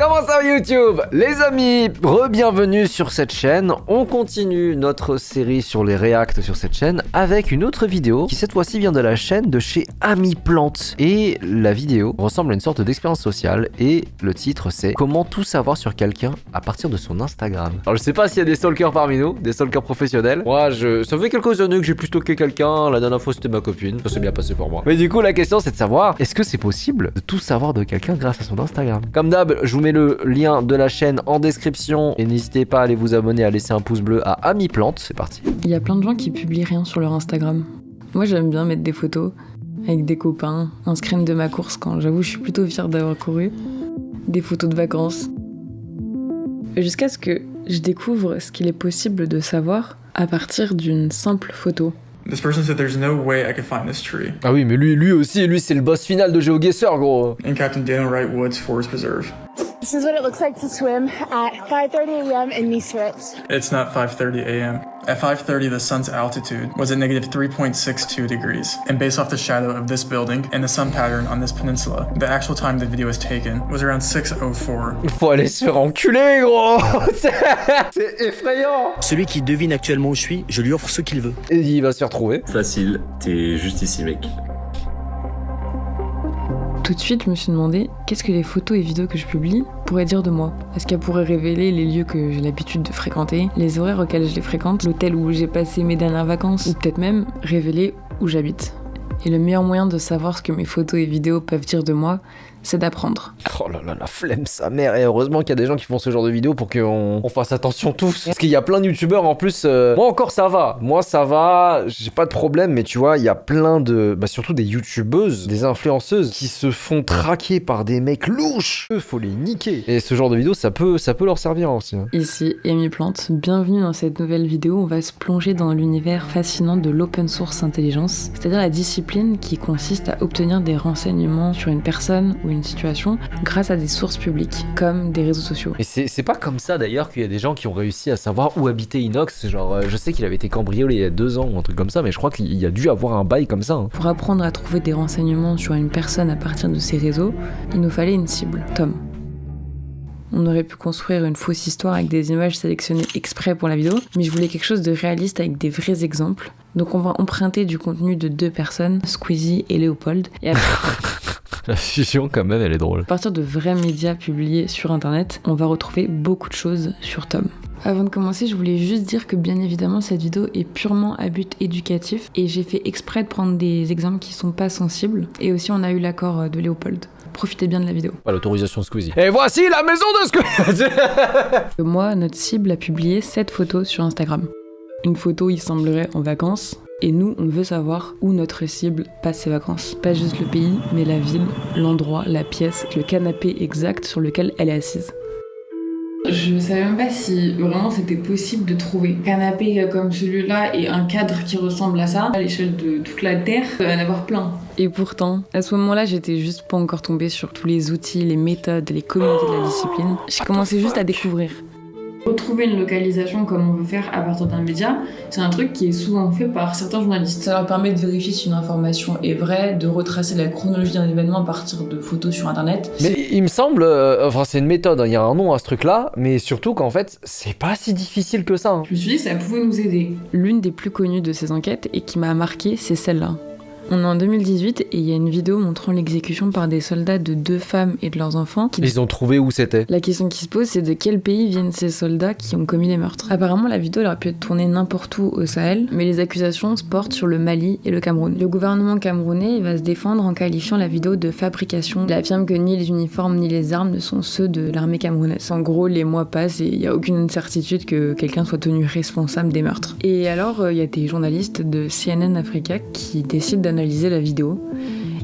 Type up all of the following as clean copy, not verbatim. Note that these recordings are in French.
Comment ça va YouTube? Les amis, re-bienvenue sur cette chaîne. On continue notre série sur les reacts sur cette chaîne avec une autre vidéo qui cette fois-ci vient de la chaîne de chez Ami Plante. Et la vidéo ressemble à une sorte d'expérience sociale et le titre c'est comment tout savoir sur quelqu'un à partir de son Instagram. Alors je sais pas s'il y a des stalkers parmi nous, des stalkers professionnels. Moi ça fait quelques années que j'ai plus stalké quelqu'un, la dernière fois c'était ma copine, ça s'est bien passé pour moi. Mais du coup la question c'est de savoir, est-ce que c'est possible de tout savoir de quelqu'un grâce à son Instagram? Comme d'hab, je vous mets le lien de la chaîne en description et n'hésitez pas à aller vous abonner, à laisser un pouce bleu à Ami Plante, c'est parti. Il y a plein de gens qui publient rien sur leur Instagram. Moi j'aime bien mettre des photos avec des copains, un screen de ma course quand j'avoue je suis plutôt fière d'avoir couru, des photos de vacances. Jusqu'à ce que je découvre ce qu'il est possible de savoir à partir d'une simple photo. This person said there's no way I could find this tree. Ah oui, mais lui aussi, c'est le boss final de GeoGuessr, gros. In Captain Daniel Wright Woods Forest Preserve. This is what it looks like to swim at 5:30 a.m. in Nisrets. It's not 5:30 a.m. At 5:30, the sun's altitude was at negative 3.62 degrees. And based off the shadow of this building and the sun pattern on this peninsula, the actual time the video was taken was around 6:04. Il faut aller se faire enculer, gros. C'est effrayant. Celui qui devine actuellement où je suis, je lui offre ce qu'il veut. Et il va se faire trouver. Facile, t'es juste ici, mec. Tout de suite, je me suis demandé qu'est-ce que les photos et vidéos que je publie pourraient dire de moi. Est-ce qu'elles pourraient révéler les lieux que j'ai l'habitude de fréquenter, les horaires auxquels je les fréquente, l'hôtel où j'ai passé mes dernières vacances, ou peut-être même révéler où j'habite. Et le meilleur moyen de savoir ce que mes photos et vidéos peuvent dire de moi, c'est d'apprendre. Oh là là, la flemme sa mère. Et heureusement qu'il y a des gens qui font ce genre de vidéos pour qu'on fasse attention tous. Parce qu'il y a plein de youtubeurs en plus. Moi encore ça va. Moi ça va. J'ai pas de problème. Mais tu vois, il y a plein de... surtout des youtubeuses, des influenceuses qui se font traquer par des mecs louches. Eux, faut les niquer. Et ce genre de vidéo, ça peut leur servir aussi. Hein. Ici, Ami Plante. Bienvenue dans cette nouvelle vidéo. On va se plonger dans l'univers fascinant de l'open source intelligence. C'est-à-dire la discipline qui consiste à obtenir des renseignements sur une personne ou une situation grâce à des sources publiques comme des réseaux sociaux. Et c'est pas comme ça d'ailleurs qu'il y a des gens qui ont réussi à savoir où habitait Inox. Genre je sais qu'il avait été cambriolé il y a 2 ans ou un truc comme ça, mais je crois qu'il y a dû avoir un bail comme ça. Hein. Pour apprendre à trouver des renseignements sur une personne à partir de ces réseaux, il nous fallait une cible, Tom. On aurait pu construire une fausse histoire avec des images sélectionnées exprès pour la vidéo, mais je voulais quelque chose de réaliste avec des vrais exemples. Donc on va emprunter du contenu de 2 personnes, Squeezie et Léopold, et la fusion quand même, elle est drôle. À partir de vrais médias publiés sur internet, on va retrouver beaucoup de choses sur Tom. Avant de commencer, je voulais juste dire que bien évidemment cette vidéo est purement à but éducatif et j'ai fait exprès de prendre des exemples qui sont pas sensibles et aussi on a eu l'accord de Léopold. Profitez bien de la vidéo. Pas l'autorisation de Squeezie. Et voici la maison de Squeezie. Moi, notre cible a publié 7 photos sur Instagram. Une photo, il semblerait en vacances. Et nous, on veut savoir où notre cible passe ses vacances. Pas juste le pays, mais la ville, l'endroit, la pièce, le canapé exact sur lequel elle est assise. Je savais même pas si vraiment c'était possible de trouver un canapé comme celui-là et un cadre qui ressemble à ça. À l'échelle de toute la Terre, il va y en avoir plein. Et pourtant, à ce moment-là, j'étais juste pas encore tombée sur tous les outils, les méthodes, les communautés de la discipline. J'ai commencé juste à découvrir. Retrouver une localisation comme on veut faire à partir d'un média, c'est un truc qui est souvent fait par certains journalistes. Ça leur permet de vérifier si une information est vraie, de retracer la chronologie d'un événement à partir de photos sur internet. Mais il me semble, enfin c'est une méthode, il y a un nom à ce truc-là, mais surtout qu'en fait, c'est pas si difficile que ça. Hein. Je me suis dit que ça pouvait nous aider. L'une des plus connues de ces enquêtes et qui m'a marquée, c'est celle-là. On est en 2018 et il y a une vidéo montrant l'exécution par des soldats de 2 femmes et de leurs enfants. Ils ont trouvé où c'était. La question qui se pose, c'est de quel pays viennent ces soldats qui ont commis les meurtres. Apparemment, la vidéo elle aurait pu être tournée n'importe où au Sahel, mais les accusations se portent sur le Mali et le Cameroun. Le gouvernement camerounais va se défendre en qualifiant la vidéo de fabrication. Il affirme que ni les uniformes ni les armes ne sont ceux de l'armée camerounaise. En gros, les mois passent et il n'y a aucune certitude que quelqu'un soit tenu responsable des meurtres. Et alors, il y a des journalistes de CNN Africa qui décident d'analyser la vidéo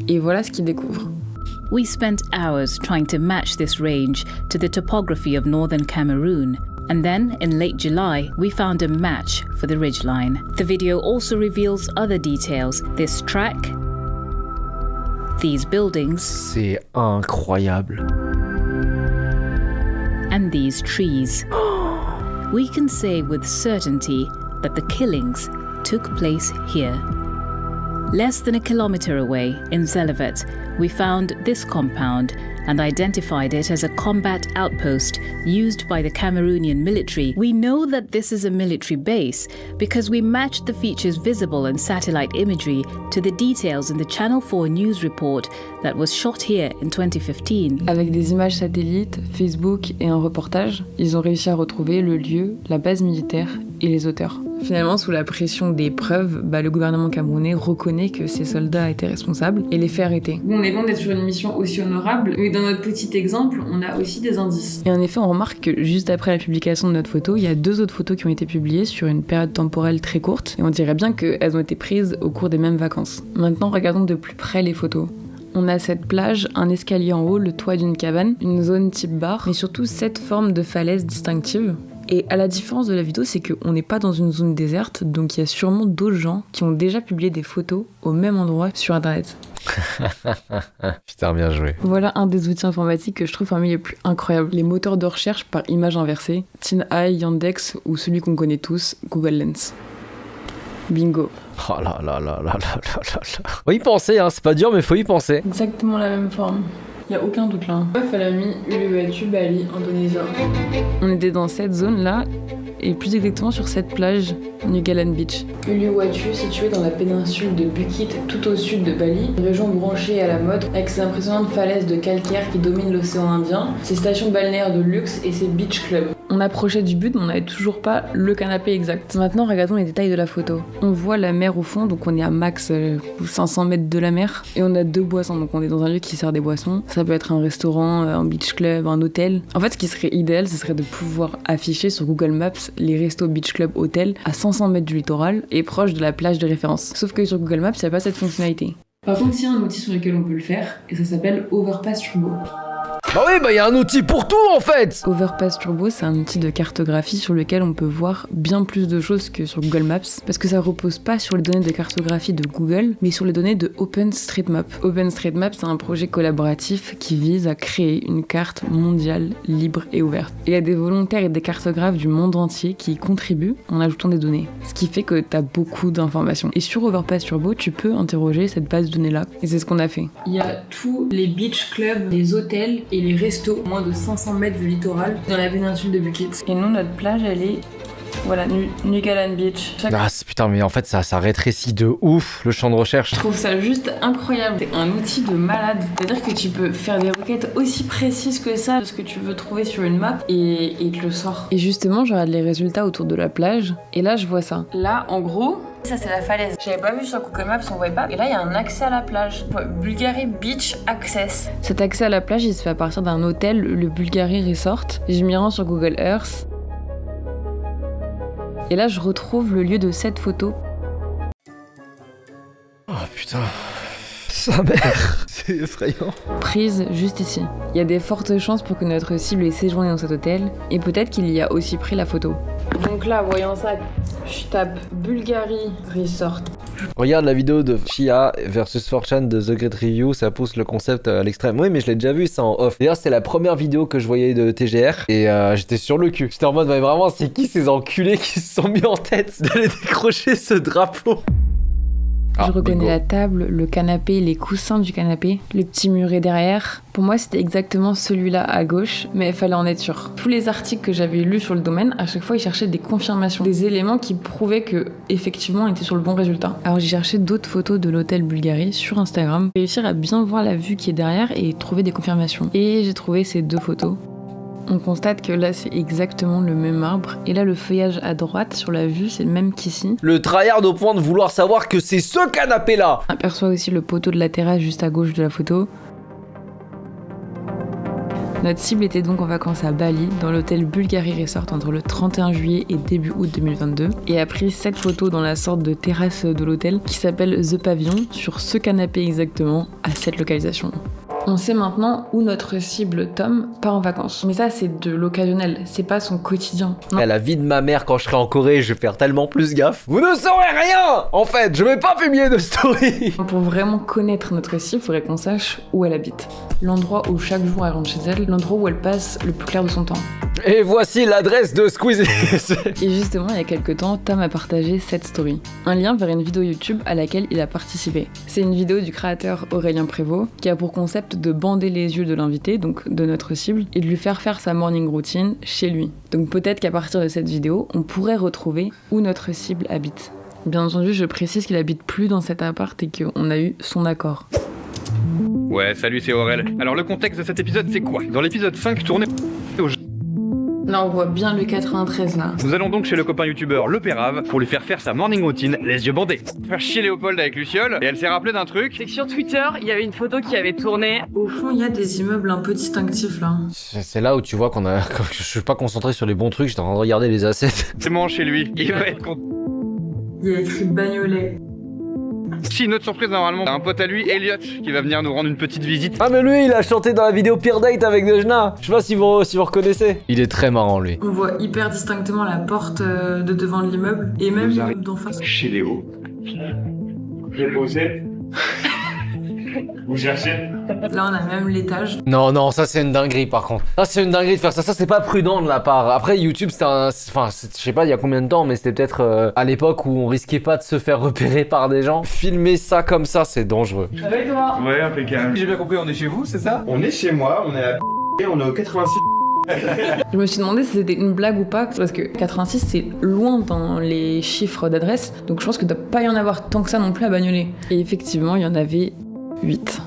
et voilà ce qu'ils découvrent. We spent hours trying to match this range to the topography of northern Cameroon, and then in late July we found a match for the ridgeline. The video also reveals other details. This track, these buildings, c'est incroyable, and these trees. We can say with certainty that the killings took place here. Less than a kilometer away, in Zelevet, we found this compound and identified it as a combat outpost used by the Cameroonian military. We know that this is a military base because we matched the features visible in satellite imagery to the details in the Channel 4 news report that was shot here in 2015. Avec des images satellites, Facebook et un reportage, ils ont réussi à retrouver le lieu, la base militaire et les auteurs. Finalement, sous la pression des preuves, le gouvernement camerounais reconnaît que ces soldats étaient responsables et les fait arrêter. On est loin d'être sur une mission aussi honorable, mais dans notre petit exemple, on a aussi des indices. Et en effet, on remarque que juste après la publication de notre photo, il y a 2 autres photos qui ont été publiées sur une période temporelle très courte, et on dirait bien qu'elles ont été prises au cours des mêmes vacances. Maintenant, regardons de plus près les photos. On a cette plage, un escalier en haut, le toit d'une cabane, une zone type bar, mais surtout cette forme de falaise distinctive. Et à la différence de la vidéo, c'est qu'on n'est pas dans une zone déserte, donc il y a sûrement d'autres gens qui ont déjà publié des photos au même endroit sur internet. Putain, bien joué. Voilà un des outils informatiques que je trouve parmi les plus incroyables. Les moteurs de recherche par image inversée, TinEye, Yandex ou celui qu'on connaît tous, Google Lens. Bingo. Oh là là là là là là là. Faut y penser, hein, c'est pas dur, mais faut y penser. Exactement la même forme. Y a aucun doute là. Meuf, elle a mis Uluwatu, Bali, Indonésie. On était dans cette zone là, et plus exactement sur cette plage, Nugalan Beach. Uluwatu, située dans la péninsule de Bukit, tout au sud de Bali, une région branchée à la mode, avec ses impressionnantes falaises de calcaire qui dominent l'océan Indien, ses stations balnéaires de luxe et ses beach clubs. On approchait du but, mais on n'avait toujours pas le canapé exact. Maintenant, regardons les détails de la photo. On voit la mer au fond, donc on est à max 500 mètres de la mer, et on a 2 boissons, donc on est dans un lieu qui sert des boissons. Ça peut être un restaurant, un beach club, un hôtel. En fait, ce qui serait idéal, ce serait de pouvoir afficher sur Google Maps les restos, beach club, hôtels à 500 mètres du littoral et proche de la plage de référence. Sauf que sur Google Maps, il n'y a pas cette fonctionnalité. Par contre, il y a un outil sur lequel on peut le faire, et ça s'appelle Overpass Turbo. Bah oui, bah y a un outil pour tout en fait. Overpass Turbo, c'est un outil de cartographie sur lequel on peut voir bien plus de choses que sur Google Maps, parce que ça repose pas sur les données de cartographie de Google, mais sur les données de OpenStreetMap. OpenStreetMap, c'est un projet collaboratif qui vise à créer une carte mondiale libre et ouverte. Et il y a des volontaires et des cartographes du monde entier qui y contribuent en ajoutant des données, ce qui fait que t'as beaucoup d'informations. Et sur Overpass Turbo, tu peux interroger cette base de données-là, et c'est ce qu'on a fait. Il y a tous les beach clubs, les hôtels et les restos moins de 500 mètres du littoral dans la péninsule de Bukit. Et nous, notre plage, elle est... Voilà, Nugalan Beach. Ah, putain, mais en fait, ça rétrécit de ouf le champ de recherche. Je trouve ça juste incroyable. C'est un outil de malade. C'est-à-dire que tu peux faire des requêtes aussi précises que ça de ce que tu veux trouver sur une map et il te le sort. Et justement, je regarde les résultats autour de la plage et là, je vois ça. Là, en gros... Ça c'est la falaise. J'avais pas vu sur Google Maps, on voyait pas. Et là il y a un accès à la plage. Bulgari Beach Access. Cet accès à la plage il se fait à partir d'un hôtel, le Bulgari Resort. Je m'y rends sur Google Earth. Et là je retrouve le lieu de cette photo. Oh putain. Sa mère. C'est effrayant. Prise juste ici. Il y a des fortes chances pour que notre cible ait séjourné dans cet hôtel. Et peut-être qu'il y a aussi pris la photo. Donc là, voyant ça, je tape Bulgari Resort. Regarde la vidéo de Chia versus 4chan de The Great Review, ça pousse le concept à l'extrême. Oui, mais je l'ai déjà vu ça en off. D'ailleurs, c'est la première vidéo que je voyais de TGR et j'étais sur le cul. J'étais en mode, mais vraiment, c'est qui ces enculés qui se sont mis en tête d'aller décrocher ce drapeau? Je reconnais la table, le canapé, les coussins du canapé, le petit muret derrière. Pour moi, c'était exactement celui-là à gauche, mais il fallait en être sûr. Tous les articles que j'avais lus sur le domaine, à chaque fois, ils cherchaient des confirmations, des éléments qui prouvaient que effectivement, on était sur le bon résultat. Alors j'ai cherché d'autres photos de l'hôtel Bulgari sur Instagram, réussir à bien voir la vue qui est derrière et trouver des confirmations. Et j'ai trouvé ces 2 photos. On constate que là c'est exactement le même arbre et là le feuillage à droite sur la vue c'est le même qu'ici. Le tryhard au point de vouloir savoir que c'est ce canapé là. On aperçoit aussi le poteau de la terrasse juste à gauche de la photo. Notre cible était donc en vacances à Bali, dans l'hôtel Bulgari Resort entre le 31 juillet et début août 2022 et a pris cette photo dans la sorte de terrasse de l'hôtel qui s'appelle The Pavillon sur ce canapé exactement à cette localisation. On sait maintenant où notre cible Tom part en vacances. Mais ça, c'est de l'occasionnel, c'est pas son quotidien. À la vie de ma mère, quand je serai en Corée, je vais faire tellement plus gaffe. Vous ne saurez rien. En fait, je vais pas publier de story. Pour vraiment connaître notre cible, il faudrait qu'on sache où elle habite. L'endroit où chaque jour elle rentre chez elle, l'endroit où elle passe le plus clair de son temps. Et voici l'adresse de Squeezie. Et justement, il y a quelques temps, Tam a partagé cette story. Un lien vers une vidéo YouTube à laquelle il a participé. C'est une vidéo du créateur Aurélien Prévost qui a pour concept de bander les yeux de l'invité, donc de notre cible, et de lui faire faire sa morning routine chez lui. Donc peut-être qu'à partir de cette vidéo, on pourrait retrouver où notre cible habite. Bien entendu, je précise qu'il habite plus dans cet appart et qu'on a eu son accord. Ouais, salut, c'est Aurel. Alors le contexte de cet épisode, c'est quoi? Dans l'épisode 5, tourné au... Là, on voit bien le 93 là. Nous allons donc chez le copain youtubeur Le Pérave pour lui faire faire sa morning routine, les yeux bandés. Faire chier Léopold avec Luciole, et elle s'est rappelée d'un truc. C'est que sur Twitter, il y avait une photo qui avait tourné. Au fond, il y a des immeubles un peu distinctifs là. C'est là où tu vois qu'on a... Je suis pas concentré sur les bons trucs, j'étais en train de regarder les assets. C'est moi chez lui, il va être content. Il y a écrit Bagnolet. Si, une autre surprise normalement, t'as un pote à lui, Elliot, qui va venir nous rendre une petite visite. Ah mais lui il a chanté dans la vidéo Peer Date avec Dejna. Je sais pas si vous reconnaissez. Il est très marrant lui. On voit hyper distinctement la porte de devant de l'immeuble et même l'immeuble d'en face. Chez Léo. J'ai posé. Vous cherchez? Là on a même l'étage. Non, ça c'est une dinguerie par contre. Ça c'est une dinguerie de faire ça, ça c'est pas prudent de la part. Après YouTube c'était un... Enfin je sais pas il y a combien de temps mais c'était peut-être à l'époque où on risquait pas de se faire repérer par des gens. Filmer ça comme ça c'est dangereux. Avec toi. Ouais, impeccable. J'ai bien compris, on est chez vous, c'est ça? On est chez moi, on est à et on est au 86. Je me suis demandé si c'était une blague ou pas, parce que 86 c'est loin dans les chiffres d'adresse, donc je pense que doit pas y en avoir tant que ça non plus à Bagnolet. Et effectivement, il y en avait 8.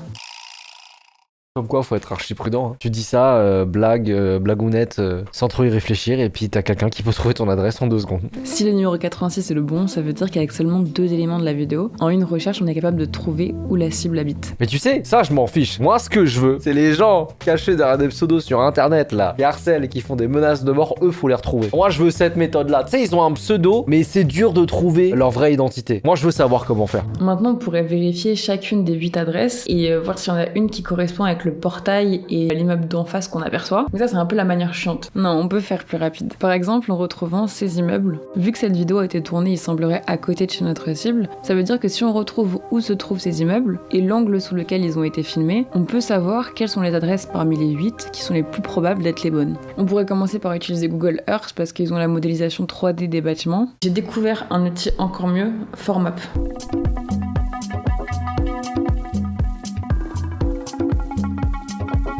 Comme quoi faut être archi prudent. Hein. Tu dis ça, blagounette, sans trop y réfléchir et puis t'as quelqu'un qui peut trouver ton adresse en 2 secondes. Si le numéro 86 est le bon, ça veut dire qu'avec seulement 2 éléments de la vidéo, en une recherche on est capable de trouver où la cible habite. Mais tu sais, ça je m'en fiche. Moi ce que je veux, c'est les gens cachés derrière des pseudos sur internet là, qui harcèlent et qui font des menaces de mort, eux faut les retrouver. Moi je veux cette méthode là. Tu sais ils ont un pseudo, mais c'est dur de trouver leur vraie identité. Moi je veux savoir comment faire. Maintenant on pourrait vérifier chacune des 8 adresses et voir s'il y en a une qui correspond avec le portail et l'immeuble d'en face qu'on aperçoit. Mais ça c'est un peu la manière chiante. Non, on peut faire plus rapide. Par exemple, en retrouvant ces immeubles, vu que cette vidéo a été tournée, il semblerait à côté de chez notre cible, ça veut dire que si on retrouve où se trouvent ces immeubles et l'angle sous lequel ils ont été filmés, on peut savoir quelles sont les adresses parmi les 8 qui sont les plus probables d'être les bonnes. On pourrait commencer par utiliser Google Earth parce qu'ils ont la modélisation 3D des bâtiments. J'ai découvert un outil encore mieux, Formap.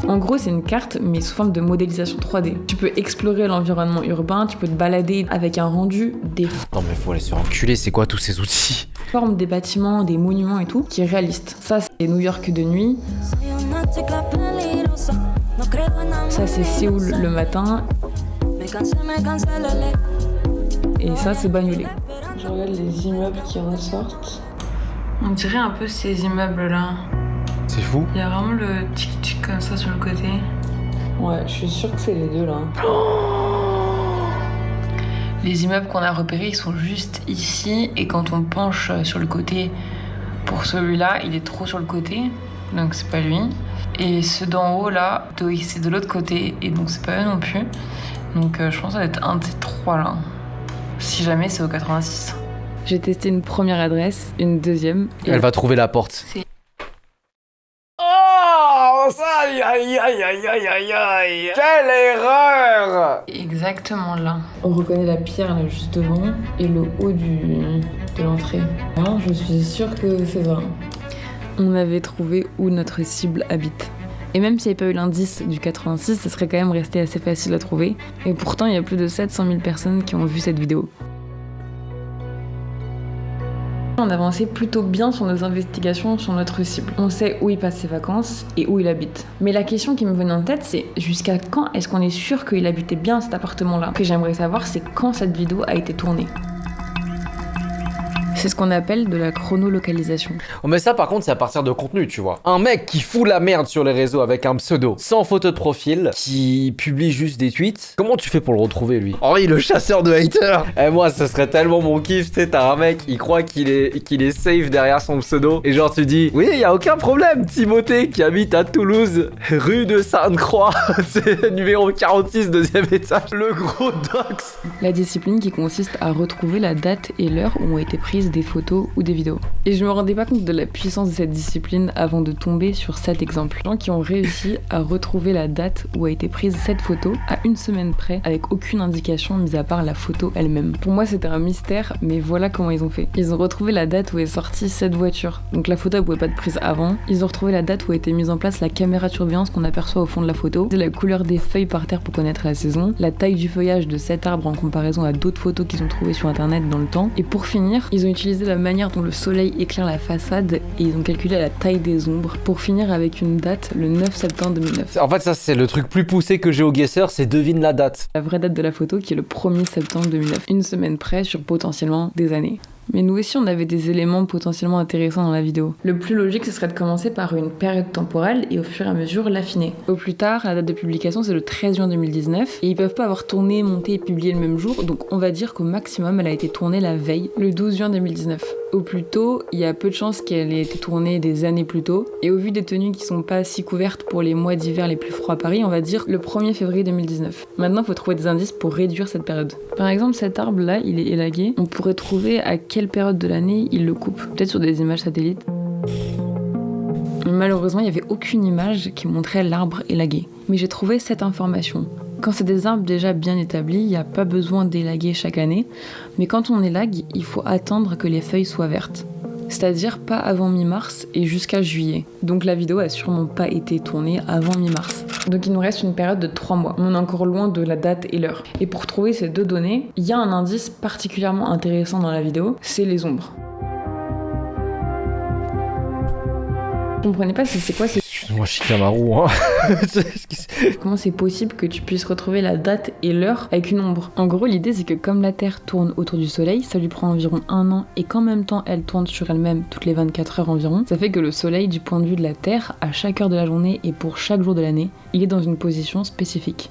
En gros, c'est une carte, mais sous forme de modélisation 3D. Tu peux explorer l'environnement urbain, tu peux te balader avec un rendu des Non mais faut aller se faire enculer, c'est quoi tous ces outils? formes des bâtiments, des monuments et tout, qui est réaliste. Ça, c'est New York de nuit. Ça, c'est Séoul le matin. Et ça, c'est Bagnolet. Je regarde les immeubles qui ressortent. On dirait un peu ces immeubles-là. C'est fou. Il y a vraiment le tic-tic comme ça sur le côté. Ouais, je suis sûre que c'est les deux là. Les immeubles qu'on a repérés, ils sont juste ici. Et quand on penche sur le côté, pour celui-là, il est trop sur le côté. Donc c'est pas lui. Et ceux d'en haut là, c'est de l'autre côté. Et donc c'est pas eux non plus. Donc je pense que ça va être un de ces trois là. Si jamais c'est au 86. J'ai testé une première adresse, une deuxième. Et elle va trouver la porte. Aïe aïe aïe aïe aïe aïe aïe. Quelle erreur! Exactement là. On reconnaît la pierre là juste devant et le haut de l'entrée. Alors je suis sûre que c'est ça. On avait trouvé où notre cible habite. Et même s'il n'y avait pas eu l'indice du 86, ça serait quand même resté assez facile à trouver. Et pourtant, il y a plus de 700 000 personnes qui ont vu cette vidéo. On avançait plutôt bien sur nos investigations sur notre cible. On sait où il passe ses vacances et où il habite. Mais la question qui me venait en tête, c'est jusqu'à quand est-ce qu'on est sûr qu'il habitait bien cet appartement-là? Ce que j'aimerais savoir, c'est quand cette vidéo a été tournée. C'est ce qu'on appelle de la chronolocalisation. Oh mais ça par contre c'est à partir de contenu tu vois. Un mec qui fout la merde sur les réseaux avec un pseudo, sans photo de profil, qui publie juste des tweets, comment tu fais pour le retrouver lui? Oh oui le chasseur de haters. Et moi ce serait tellement mon kiff, tu sais t'as un mec, il croit qu'il est safe derrière son pseudo, et genre tu dis, oui y a aucun problème, Timothée qui habite à Toulouse, rue de Sainte-Croix, c'est numéro 46, 2e étage, le gros dox. La discipline qui consiste à retrouver la date et l'heure où ont été prises des photos ou des vidéos. Et je me rendais pas compte de la puissance de cette discipline avant de tomber sur cet exemple. Gens qui ont réussi à retrouver la date où a été prise cette photo à une semaine près avec aucune indication mis à part la photo elle-même. Pour moi c'était un mystère, mais voilà comment ils ont fait. Ils ont retrouvé la date où est sortie cette voiture. Donc la photo elle pouvait pas être prise avant. Ils ont retrouvé la date où a été mise en place la caméra de surveillance qu'on aperçoit au fond de la photo. C'est la couleur des feuilles par terre pour connaître la saison, la taille du feuillage de cet arbre en comparaison à d'autres photos qu'ils ont trouvées sur internet dans le temps. Et pour finir, ils ont utilisé la manière dont le soleil éclaire la façade et ils ont calculé la taille des ombres pour finir avec une date, le 9 septembre 2009. En fait, ça c'est le truc plus poussé que j'ai au Guesser, c'est devine la date. La vraie date de la photo qui est le 1er septembre 2009. Une semaine près sur potentiellement des années. Mais nous aussi on avait des éléments potentiellement intéressants dans la vidéo. Le plus logique ce serait de commencer par une période temporelle et au fur et à mesure l'affiner. Au plus tard, la date de publication c'est le 13 juin 2019 et ils peuvent pas avoir tourné, monté et publié le même jour, donc on va dire qu'au maximum elle a été tournée la veille, le 12 juin 2019. Au plus tôt, il y a peu de chances qu'elle ait été tournée des années plus tôt, et au vu des tenues qui sont pas si couvertes pour les mois d'hiver les plus froids à Paris, on va dire le 1er février 2019. Maintenant il faut trouver des indices pour réduire cette période. Par exemple cet arbre là, il est élagué, on pourrait trouver à quelle période de l'année il le coupe, peut-être sur des images satellites. Malheureusement il n'y avait aucune image qui montrait l'arbre élagué, mais j'ai trouvé cette information. Quand c'est des arbres déjà bien établis, il n'y a pas besoin d'élaguer chaque année, mais quand on élague, il faut attendre que les feuilles soient vertes. C'est-à-dire pas avant mi-mars et jusqu'à juillet. Donc la vidéo a sûrement pas été tournée avant mi-mars. Donc il nous reste une période de 3 mois. On est encore loin de la date et l'heure. Et pour trouver ces deux données, il y a un indice particulièrement intéressant dans la vidéo, c'est les ombres. Vous comprenez pas c'est quoi, c'est... Excuse-moi, Shikamaru, hein. Comment c'est possible que tu puisses retrouver la date et l'heure avec une ombre? En gros, l'idée c'est que comme la Terre tourne autour du Soleil, ça lui prend environ 1 an et qu'en même temps elle tourne sur elle-même toutes les 24 heures environ, ça fait que le Soleil, du point de vue de la Terre, à chaque heure de la journée et pour chaque jour de l'année, il est dans une position spécifique.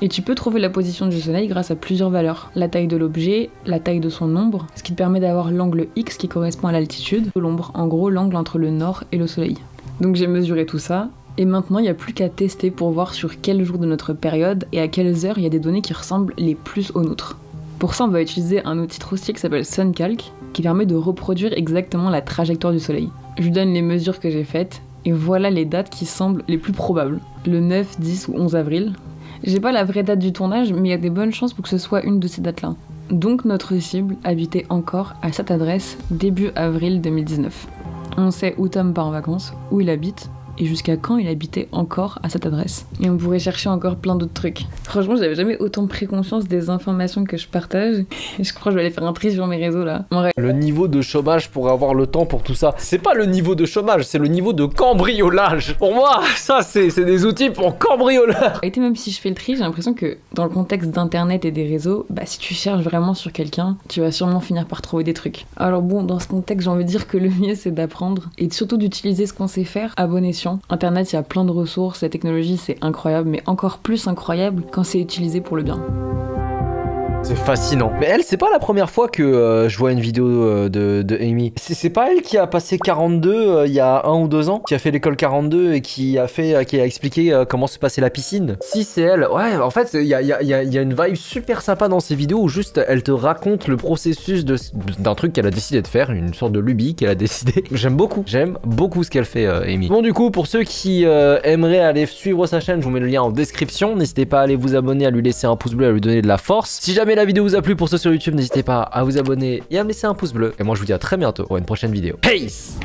Et tu peux trouver la position du soleil grâce à plusieurs valeurs. La taille de l'objet, la taille de son ombre, ce qui te permet d'avoir l'angle X qui correspond à l'altitude de l'ombre, en gros l'angle entre le nord et le soleil. Donc j'ai mesuré tout ça, et maintenant il n'y a plus qu'à tester pour voir sur quel jour de notre période et à quelles heures il y a des données qui ressemblent les plus aux nôtres. Pour ça on va utiliser un outil trop stylé qui s'appelle SunCalc, qui permet de reproduire exactement la trajectoire du soleil. Je lui donne les mesures que j'ai faites, et voilà les dates qui semblent les plus probables. Le 9, 10 ou 11 avril. J'ai pas la vraie date du tournage, mais il y a des bonnes chances pour que ce soit une de ces dates-là. Donc notre cible habitait encore à cette adresse début avril 2019. On sait où Tom part en vacances, où il habite, et jusqu'à quand il habitait encore à cette adresse. Et on pourrait chercher encore plein d'autres trucs. Franchement, j'avais jamais autant pris conscience des informations que je partage. Et je crois que je vais aller faire un tri sur mes réseaux là. Le niveau de chômage pour avoir le temps pour tout ça, c'est pas le niveau de chômage, c'est le niveau de cambriolage. Pour moi, ça c'est des outils pour cambriolage. Et même si je fais le tri, j'ai l'impression que dans le contexte d'internet et des réseaux, bah si tu cherches vraiment sur quelqu'un, tu vas sûrement finir par trouver des trucs. Alors bon, dans ce contexte, j'ai envie de dire que le mieux c'est d'apprendre et surtout d'utiliser ce qu'on sait faire à bon escient. Internet, il y a plein de ressources, la technologie c'est incroyable, mais encore plus incroyable quand c'est utilisé pour le bien. C'est fascinant. Mais elle, c'est pas la première fois que je vois une vidéo de Amy. C'est pas elle qui a passé 42 il y a 1 ou 2 ans, qui a fait l'école 42 et qui a expliqué comment se passait la piscine. Si c'est elle, ouais, en fait, il y a une vibe super sympa dans ces vidéos où juste elle te raconte le processus d'un truc qu'elle a décidé de faire, une sorte de lubie qu'elle a décidé. J'aime beaucoup ce qu'elle fait, Amy. Bon, du coup, pour ceux qui aimeraient aller suivre sa chaîne, je vous mets le lien en description. N'hésitez pas à aller vous abonner, à lui laisser un pouce bleu, à lui donner de la force. Si jamais la vidéo vous a plu, pour ceux sur YouTube, n'hésitez pas à vous abonner et à me laisser un pouce bleu. Et moi je vous dis à très bientôt pour une prochaine vidéo. Peace!